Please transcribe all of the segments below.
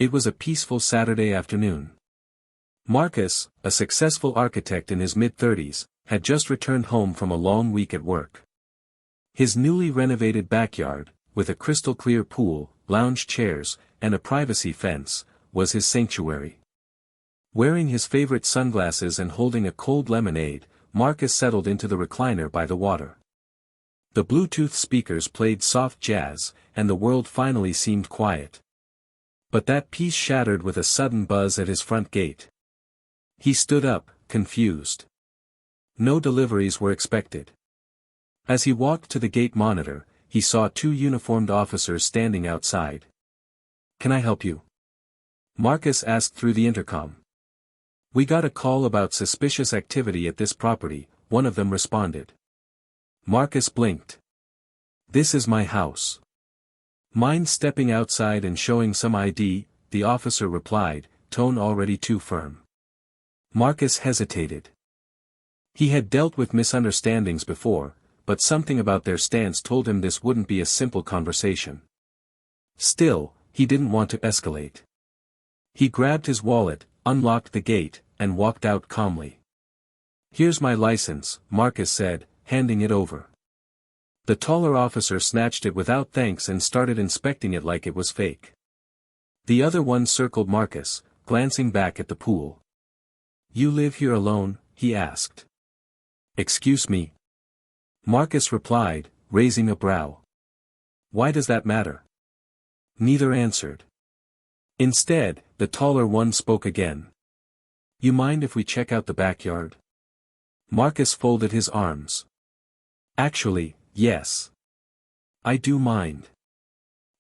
It was a peaceful Saturday afternoon. Marcus, a successful architect in his mid-30s, had just returned home from a long week at work. His newly renovated backyard, with a crystal-clear pool, lounge chairs, and a privacy fence, was his sanctuary. Wearing his favorite sunglasses and holding a cold lemonade, Marcus settled into the recliner by the water. The Bluetooth speakers played soft jazz, and the world finally seemed quiet. But that peace shattered with a sudden buzz at his front gate. He stood up, confused. No deliveries were expected. As he walked to the gate monitor, he saw two uniformed officers standing outside. "Can I help you?" Marcus asked through the intercom. "We got a call about suspicious activity at this property," one of them responded. Marcus blinked. "This is my house." "Mind stepping outside and showing some ID?" the officer replied, tone already too firm. Marcus hesitated. He had dealt with misunderstandings before, but something about their stance told him this wouldn't be a simple conversation. Still, he didn't want to escalate. He grabbed his wallet, unlocked the gate, and walked out calmly. "Here's my license," Marcus said, handing it over. The taller officer snatched it without thanks and started inspecting it like it was fake. The other one circled Marcus, glancing back at the pool. "You live here alone?" he asked. "Excuse me?" Marcus replied, raising a brow. "Why does that matter?" Neither answered. Instead, the taller one spoke again. "You mind if we check out the backyard?" Marcus folded his arms. "Actually, yes. I do mind.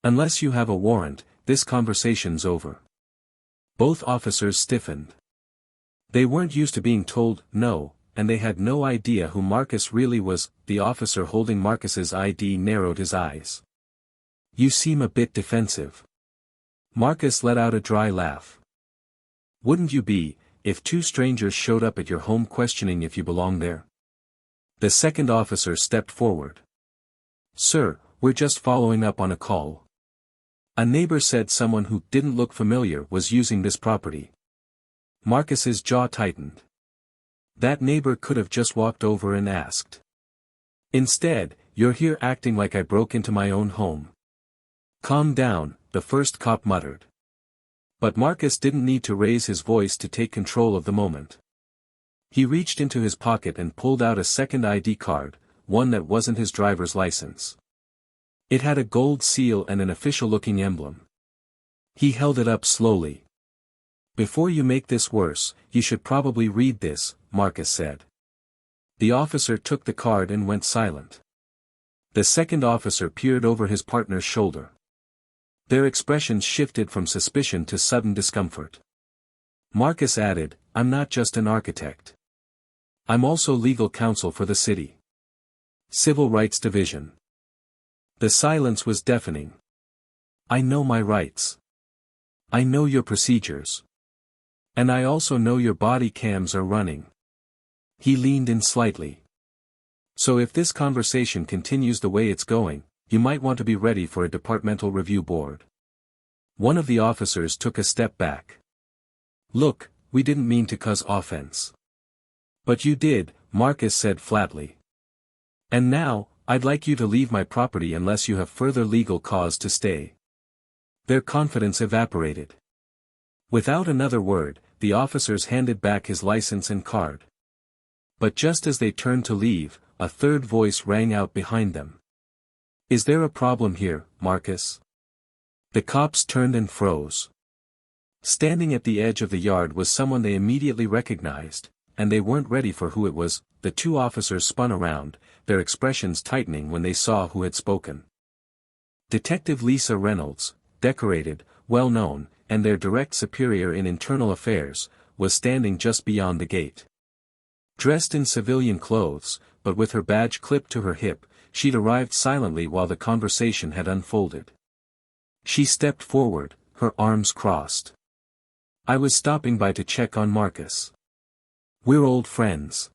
Unless you have a warrant, this conversation's over." Both officers stiffened. They weren't used to being told no, and they had no idea who Marcus really was. The officer holding Marcus's ID narrowed his eyes. "You seem a bit defensive." Marcus let out a dry laugh. "Wouldn't you be, if two strangers showed up at your home questioning if you belong there?" The second officer stepped forward. "Sir, we're just following up on a call. A neighbor said someone who didn't look familiar was using this property." Marcus's jaw tightened. That neighbor could have just walked over and asked. Instead, "You're here acting like I broke into my own home." "Calm down," the first cop muttered. But Marcus didn't need to raise his voice to take control of the moment. He reached into his pocket and pulled out a second ID card, one that wasn't his driver's license. It had a gold seal and an official-looking emblem. He held it up slowly. "Before you make this worse, you should probably read this," Marcus said. The officer took the card and went silent. The second officer peered over his partner's shoulder. Their expressions shifted from suspicion to sudden discomfort. Marcus added, "I'm not just an architect. I'm also legal counsel for the city. Civil Rights Division." The silence was deafening. "I know my rights. I know your procedures. And I also know your body cams are running." He leaned in slightly. "So if this conversation continues the way it's going, you might want to be ready for a departmental review board." One of the officers took a step back. "Look, we didn't mean to cause offense." "But you did," Marcus said flatly. "And now, I'd like you to leave my property unless you have further legal cause to stay." Their confidence evaporated. Without another word, the officers handed back his license and card. But just as they turned to leave, a third voice rang out behind them. "Is there a problem here, Marcus?" The cops turned and froze. Standing at the edge of the yard was someone they immediately recognized, and they weren't ready for who it was. The two officers spun around, their expressions tightening when they saw who had spoken. Detective Lisa Reynolds, decorated, well-known, and their direct superior in internal affairs, was standing just beyond the gate. Dressed in civilian clothes, but with her badge clipped to her hip, she'd arrived silently while the conversation had unfolded. She stepped forward, her arms crossed. "I was stopping by to check on Marcus. We're old friends."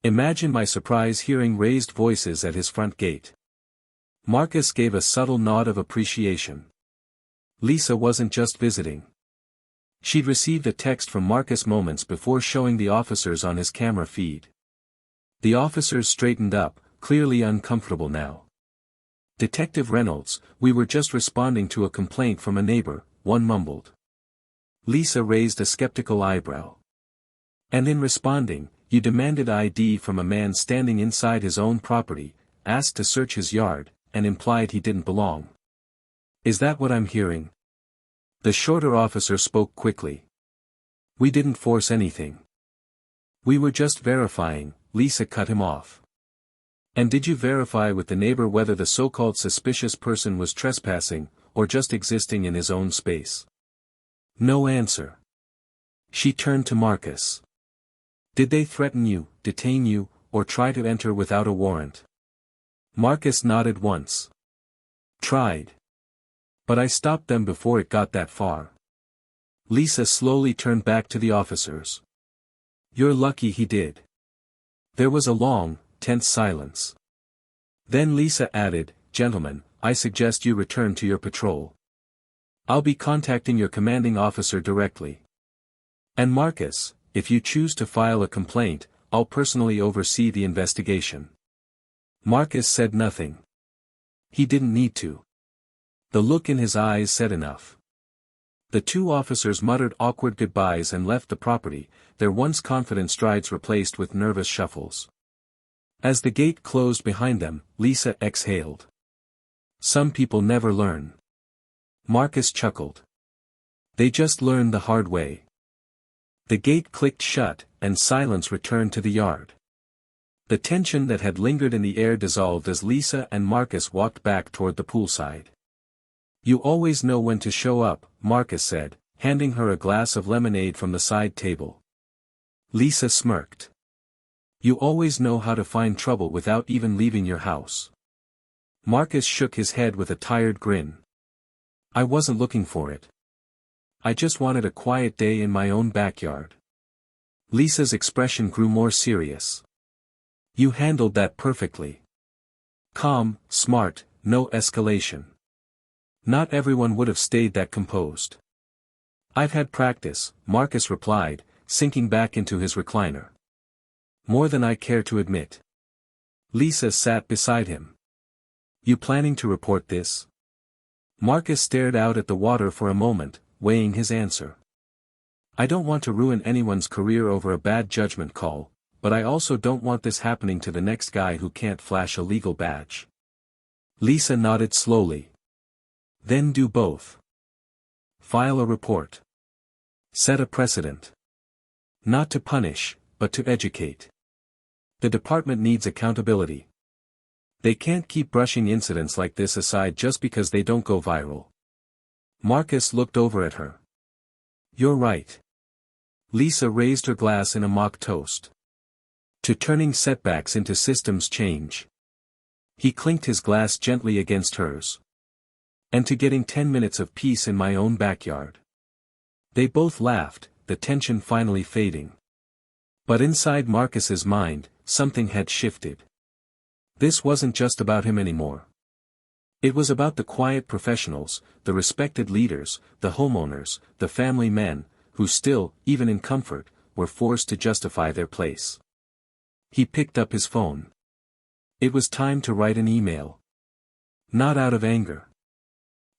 Imagine my surprise hearing raised voices at his front gate. Marcus gave a subtle nod of appreciation. Lisa wasn't just visiting. She'd received a text from Marcus moments before showing the officers on his camera feed. The officers straightened up, clearly uncomfortable now. "Detective Reynolds, we were just responding to a complaint from a neighbor," one mumbled. Lisa raised a skeptical eyebrow. "And in responding, you demanded ID from a man standing inside his own property, asked to search his yard, and implied he didn't belong. Is that what I'm hearing?" The shorter officer spoke quickly. "We didn't force anything. We were just verifying," Lisa cut him off. "And did you verify with the neighbor whether the so-called suspicious person was trespassing, or just existing in his own space?" No answer. She turned to Marcus. "Did they threaten you, detain you, or try to enter without a warrant?" Marcus nodded once. "Tried. But I stopped them before it got that far." Lisa slowly turned back to the officers. "You're lucky he did." There was a long, tense silence. Then Lisa added, "Gentlemen, I suggest you return to your patrol. I'll be contacting your commanding officer directly. And Marcus, if you choose to file a complaint, I'll personally oversee the investigation." Marcus said nothing. He didn't need to. The look in his eyes said enough. The two officers muttered awkward goodbyes and left the property, their once confident strides replaced with nervous shuffles. As the gate closed behind them, Lisa exhaled. Some people never learn. Marcus chuckled. They just learn the hard way. The gate clicked shut, and silence returned to the yard. The tension that had lingered in the air dissolved as Lisa and Marcus walked back toward the poolside. "You always know when to show up," Marcus said, handing her a glass of lemonade from the side table. Lisa smirked. "You always know how to find trouble without even leaving your house." Marcus shook his head with a tired grin. "I wasn't looking for it. I just wanted a quiet day in my own backyard." Lisa's expression grew more serious. "You handled that perfectly. Calm, smart, no escalation. Not everyone would have stayed that composed." "I've had practice," Marcus replied, sinking back into his recliner. "More than I care to admit." Lisa sat beside him. "You planning to report this?" Marcus stared out at the water for a moment, weighing his answer. "I don't want to ruin anyone's career over a bad judgment call, but I also don't want this happening to the next guy who can't flash a legal badge." Lisa nodded slowly. "Then do both. File a report. Set a precedent. Not to punish, but to educate. The department needs accountability. They can't keep brushing incidents like this aside just because they don't go viral." Marcus looked over at her. "You're right." Lisa raised her glass in a mock toast. "To turning setbacks into systems change." He clinked his glass gently against hers. "And to getting 10 minutes of peace in my own backyard." They both laughed, the tension finally fading. But inside Marcus's mind, something had shifted. This wasn't just about him anymore. It was about the quiet professionals, the respected leaders, the homeowners, the family men, who still, even in comfort, were forced to justify their place. He picked up his phone. It was time to write an email. Not out of anger,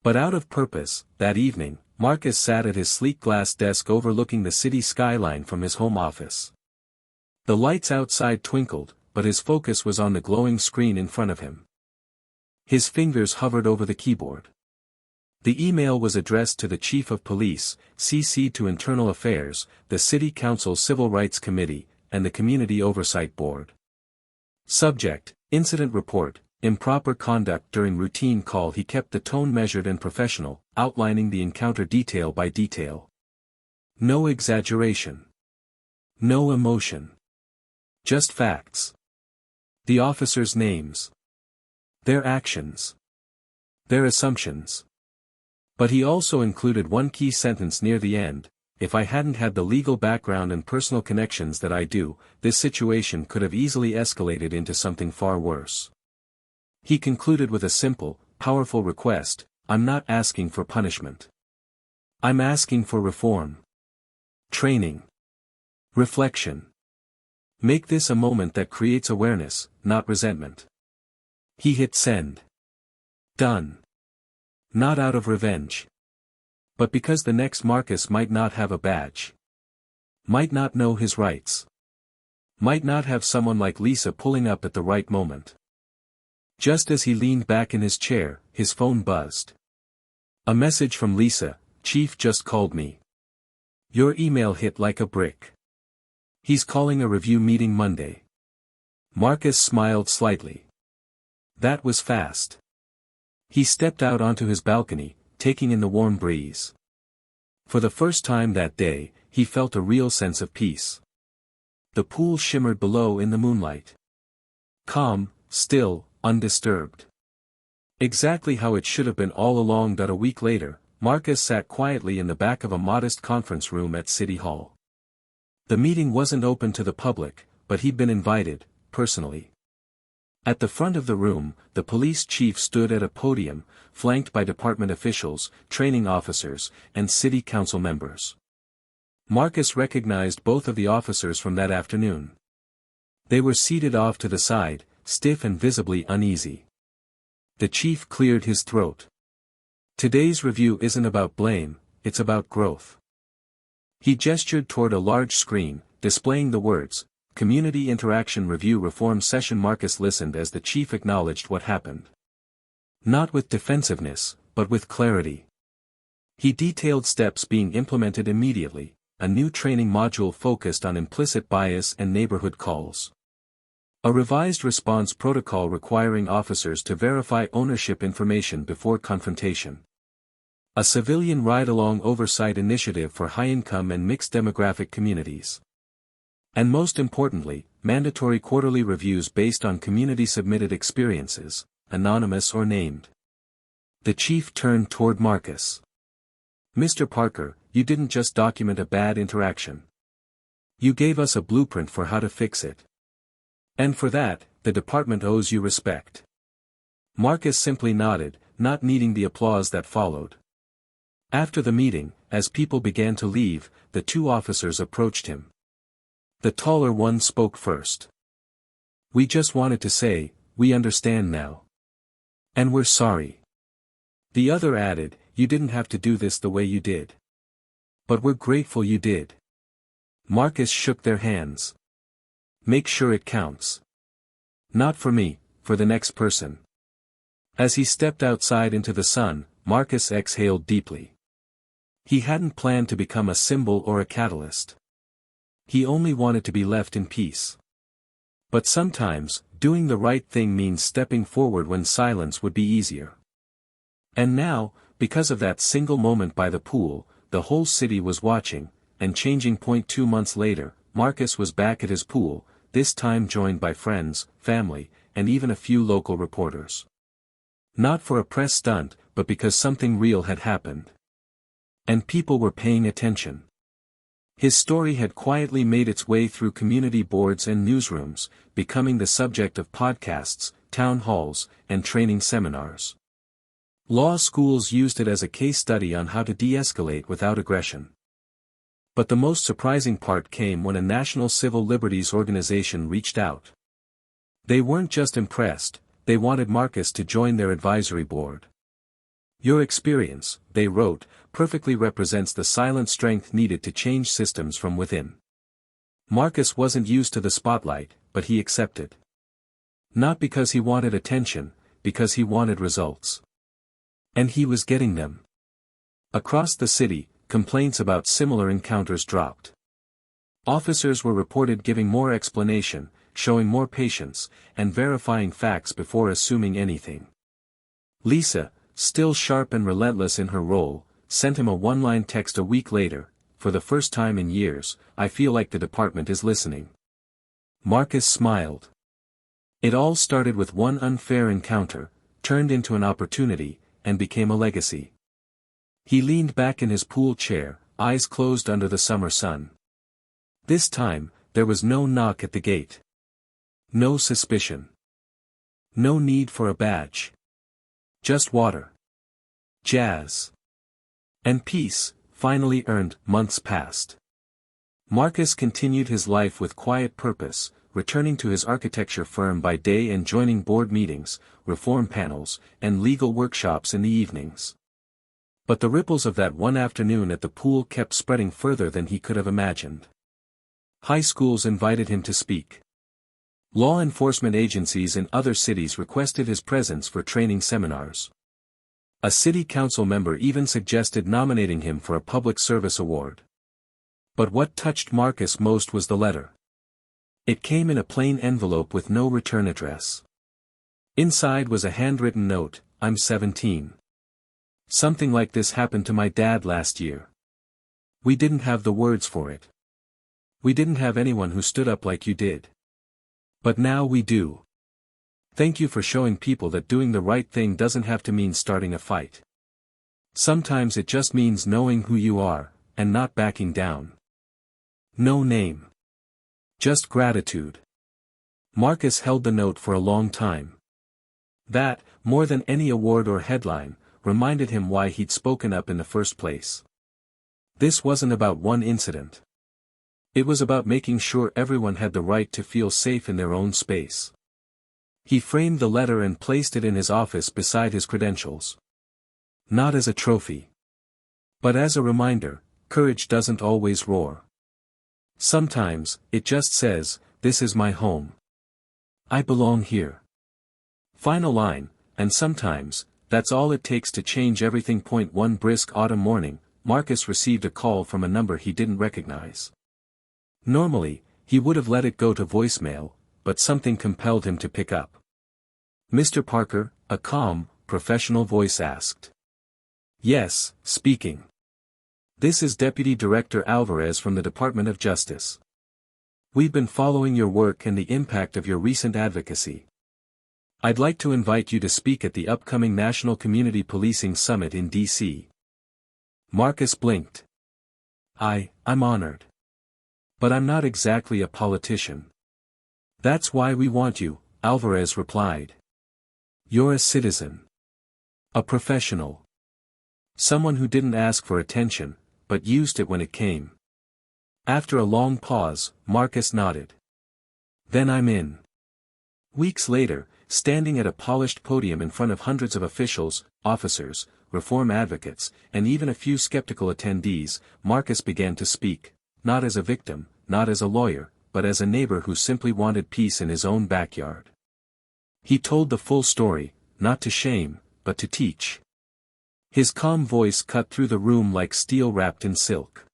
but out of purpose. That evening, Marcus sat at his sleek glass desk overlooking the city skyline from his home office. The lights outside twinkled, but his focus was on the glowing screen in front of him. His fingers hovered over the keyboard. The email was addressed to the Chief of Police, CC'd to Internal Affairs, the City Council Civil Rights Committee, and the Community Oversight Board. Subject: Incident Report, Improper Conduct During Routine Call. He kept the tone measured and professional, outlining the encounter detail by detail. No exaggeration. No emotion. Just facts. The officers' names. Their actions. Their assumptions. But he also included one key sentence near the end: "If I hadn't had the legal background and personal connections that I do, this situation could have easily escalated into something far worse." He concluded with a simple, powerful request: "I'm not asking for punishment. I'm asking for reform. Training. Reflection. Make this a moment that creates awareness, not resentment. He hit send. Done. Not out of revenge. But because the next Marcus might not have a badge. Might not know his rights. Might not have someone like Lisa pulling up at the right moment. Just as he leaned back in his chair, his phone buzzed. A message from Lisa: "Chief just called me. Your email hit like a brick. He's calling a review meeting Monday." Marcus smiled slightly. That was fast. He stepped out onto his balcony, taking in the warm breeze. For the first time that day, he felt a real sense of peace. The pool shimmered below in the moonlight. Calm, still, undisturbed. Exactly how it should have been all along. A week later, Marcus sat quietly in the back of a modest conference room at City Hall. The meeting wasn't open to the public, but he'd been invited, personally. At the front of the room, the police chief stood at a podium, flanked by department officials, training officers, and city council members. Marcus recognized both of the officers from that afternoon. They were seated off to the side, stiff and visibly uneasy. The chief cleared his throat. Today's review isn't about blame, it's about growth. He gestured toward a large screen, displaying the words, "Community Interaction Review Reform Session." Marcus listened as the chief acknowledged what happened. Not with defensiveness, but with clarity. He detailed steps being implemented immediately, a new training module focused on implicit bias and neighborhood calls. A revised response protocol requiring officers to verify ownership information before confrontation. A civilian ride-along oversight initiative for high-income and mixed demographic communities. And most importantly, mandatory quarterly reviews based on community-submitted experiences, anonymous or named. The chief turned toward Marcus. "Mr. Parker, you didn't just document a bad interaction. You gave us a blueprint for how to fix it. And for that, the department owes you respect." Marcus simply nodded, not needing the applause that followed. After the meeting, as people began to leave, the two officers approached him. The taller one spoke first. "We just wanted to say, we understand now. And we're sorry." The other added, "You didn't have to do this the way you did. But we're grateful you did." Marcus shook their hands. "Make sure it counts. Not for me, for the next person." As he stepped outside into the sun, Marcus exhaled deeply. He hadn't planned to become a symbol or a catalyst. He only wanted to be left in peace. But sometimes, doing the right thing means stepping forward when silence would be easier. And now, because of that single moment by the pool, the whole city was watching, and changing point. 2 months later, Marcus was back at his pool, this time joined by friends, family, and even a few local reporters. Not for a press stunt, but because something real had happened. And people were paying attention. His story had quietly made its way through community boards and newsrooms, becoming the subject of podcasts, town halls, and training seminars. Law schools used it as a case study on how to de-escalate without aggression. But the most surprising part came when a national civil liberties organization reached out. They weren't just impressed, they wanted Marcus to join their advisory board. "Your experience," they wrote, "perfectly represents the silent strength needed to change systems from within." Marcus wasn't used to the spotlight, but he accepted. Not because he wanted attention, because he wanted results. And he was getting them. Across the city, complaints about similar encounters dropped. Officers were reported giving more explanation, showing more patience, and verifying facts before assuming anything. Lisa, still sharp and relentless in her role, sent him a one-line text a week later, "For the first time in years, I feel like the department is listening." Marcus smiled. It all started with one unfair encounter, turned into an opportunity, and became a legacy. He leaned back in his pool chair, eyes closed under the summer sun. This time, there was no knock at the gate. No suspicion. No need for a badge. Just water. Jazz. And peace, finally earned. Months passed. Marcus continued his life with quiet purpose, returning to his architecture firm by day and joining board meetings, reform panels, and legal workshops in the evenings. But the ripples of that one afternoon at the pool kept spreading further than he could have imagined. High schools invited him to speak. Law enforcement agencies in other cities requested his presence for training seminars. A city council member even suggested nominating him for a public service award. But what touched Marcus most was the letter. It came in a plain envelope with no return address. Inside was a handwritten note, "I'm 17. Something like this happened to my dad last year. We didn't have the words for it. We didn't have anyone who stood up like you did. But now we do. Thank you for showing people that doing the right thing doesn't have to mean starting a fight. Sometimes it just means knowing who you are, and not backing down." No name. Just gratitude. Marcus held the note for a long time. That, more than any award or headline, reminded him why he'd spoken up in the first place. This wasn't about one incident. It was about making sure everyone had the right to feel safe in their own space. He framed the letter and placed it in his office beside his credentials. Not as a trophy, but as a reminder, courage doesn't always roar. Sometimes, it just says, "This is my home. I belong here." Final line, and sometimes, that's all it takes to change everything. One brisk autumn morning, Marcus received a call from a number he didn't recognize. Normally, he would have let it go to voicemail, but something compelled him to pick up. "Mr. Parker?" a calm, professional voice asked. "Yes, speaking. This is Deputy Director Alvarez from the Department of Justice. We've been following your work and the impact of your recent advocacy. I'd like to invite you to speak at the upcoming National Community Policing Summit in D.C. Marcus blinked. I'm honored. But I'm not exactly a politician." "That's why we want you," Alvarez replied. "You're a citizen. A professional. Someone who didn't ask for attention, but used it when it came." After a long pause, Marcus nodded. "Then I'm in." Weeks later, standing at a polished podium in front of hundreds of officials, officers, reform advocates, and even a few skeptical attendees, Marcus began to speak, not as a victim, not as a lawyer, but as a neighbor who simply wanted peace in his own backyard. He told the full story, not to shame, but to teach. His calm voice cut through the room like steel wrapped in silk.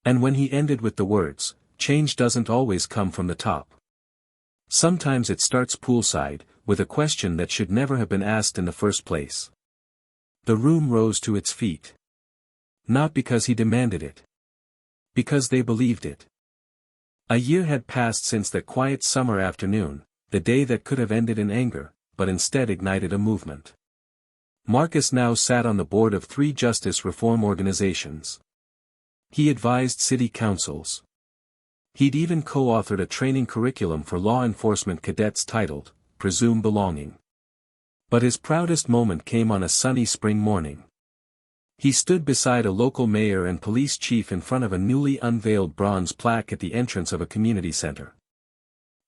And when he ended with the words, "Change doesn't always come from the top. Sometimes it starts poolside, with a question that should never have been asked in the first place." The room rose to its feet. Not because he demanded it. Because they believed it. A year had passed since that quiet summer afternoon, the day that could have ended in anger, but instead ignited a movement. Marcus now sat on the board of 3 justice reform organizations. He advised city councils. He'd even co-authored a training curriculum for law enforcement cadets titled, "Presume Belonging." But his proudest moment came on a sunny spring morning. He stood beside a local mayor and police chief in front of a newly unveiled bronze plaque at the entrance of a community center.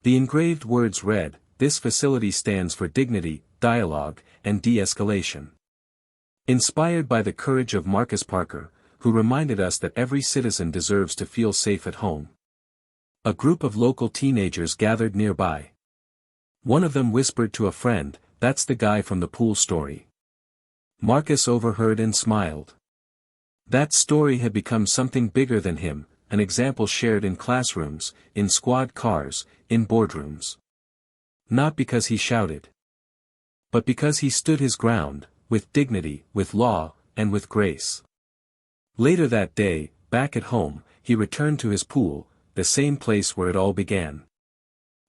The engraved words read, "This facility stands for dignity, dialogue, and de-escalation." Inspired by the courage of Marcus Parker, who reminded us that every citizen deserves to feel safe at home. A group of local teenagers gathered nearby. One of them whispered to a friend, "That's the guy from the pool story." Marcus overheard and smiled. That story had become something bigger than him, an example shared in classrooms, in squad cars, in boardrooms. Not because he shouted, but because he stood his ground, with dignity, with law, and with grace. Later that day, back at home, he returned to his pool, the same place where it all began.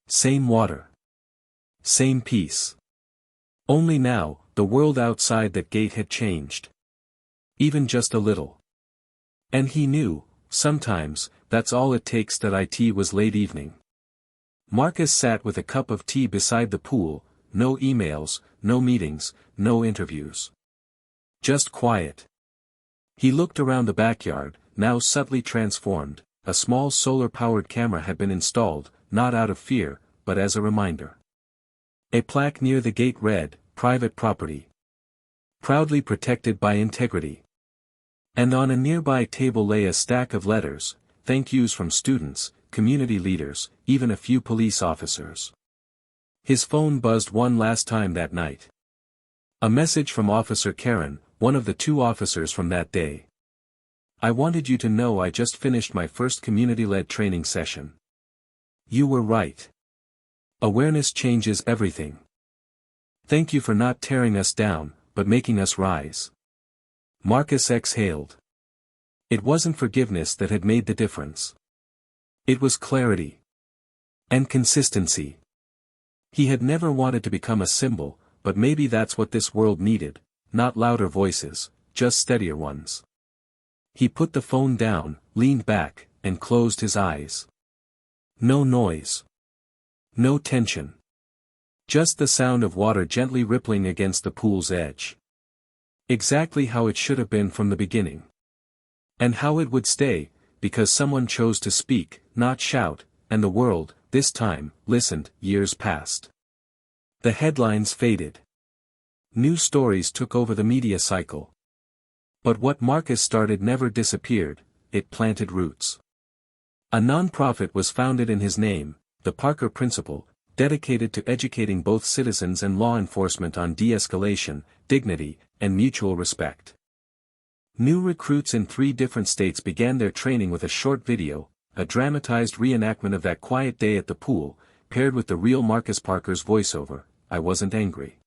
Same water. Same peace. Only now, the world outside that gate had changed. Even just a little. And he knew, sometimes, that's all it takes. It was late evening. Marcus sat with a cup of tea beside the pool, no emails, no meetings, no interviews. Just quiet. He looked around the backyard, now subtly transformed. A small solar-powered camera had been installed, not out of fear, but as a reminder. A plaque near the gate read, "Private property. Proudly protected by integrity." And on a nearby table lay a stack of letters, thank yous from students, community leaders, even a few police officers. His phone buzzed one last time that night. A message from Officer Karen, one of the 2 officers from that day. "I wanted you to know I just finished my first community-led training session. You were right. Awareness changes everything. Thank you for not tearing us down, but making us rise." Marcus exhaled. It wasn't forgiveness that had made the difference. It was clarity. And consistency. He had never wanted to become a symbol, but maybe that's what this world needed, not louder voices, just steadier ones. He put the phone down, leaned back, and closed his eyes. No noise. No tension. Just the sound of water gently rippling against the pool's edge. Exactly how it should have been from the beginning. And how it would stay, because someone chose to speak, not shout, and the world, this time, listened. Years passed. The headlines faded. New stories took over the media cycle. But what Marcus started never disappeared, it planted roots. A non-profit was founded in his name, the Parker Principle, dedicated to educating both citizens and law enforcement on de-escalation, dignity, and mutual respect. New recruits in 3 different states began their training with a short video, a dramatized reenactment of that quiet day at the pool, paired with the real Marcus Parker's voiceover. "I wasn't angry.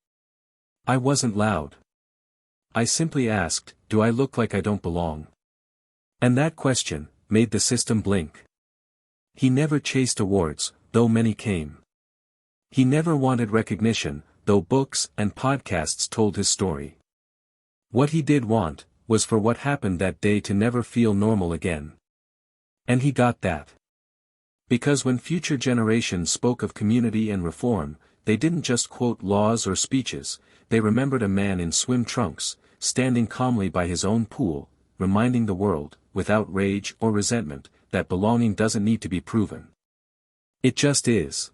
I wasn't loud. I simply asked, do I look like I don't belong?" And that question made the system blink. He never chased awards, though many came. He never wanted recognition, though books and podcasts told his story. What he did want, was for what happened that day to never feel normal again. And he got that. Because when future generations spoke of community and reform, they didn't just quote laws or speeches, they remembered a man in swim trunks, standing calmly by his own pool, reminding the world, without rage or resentment, that belonging doesn't need to be proven. It just is.